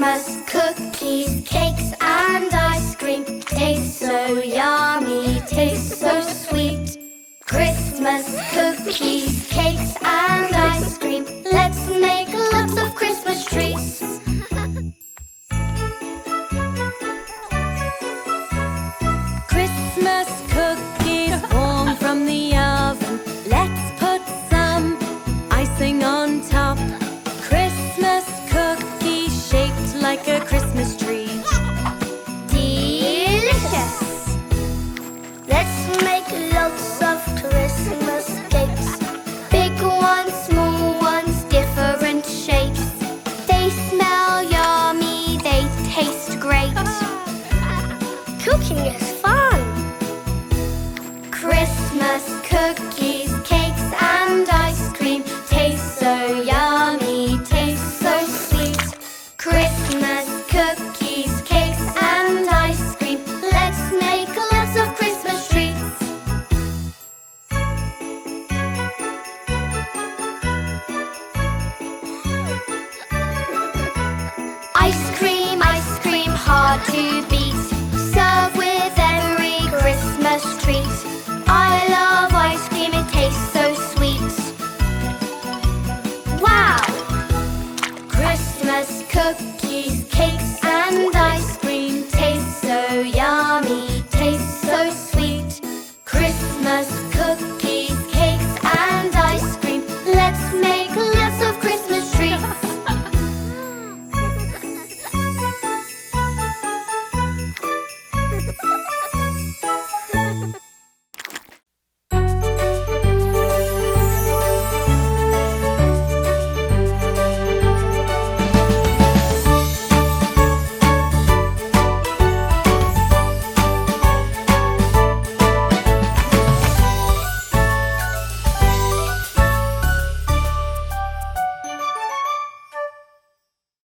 Christmas cookies, cakes and ice cream taste so yummy, taste so sweet. Christmas cookies, cakes and ice cream. Let's make lots of Christmas treats. Christmas cookies warm from the oven. Let's put some icing on top. Christmas cookies shaped like a Christmas tree. Delicious! Let's make lots of Christmas cakes. Big ones, small ones, different shapes. They smell yummy, they taste great. Cooking is fun! Christmas cookies, cakes and ice cream taste so yummy, taste so sweet. Christmas cookies, cakes and ice cream. Let's make lots of Christmas treats. Ice cream, hard to beat. Serve with every Christmas treat. I love ice cream, it tastes so sweet. Wow! Christmas cookies, cakes and ice cream taste so yummy, taste so sweet. Christmas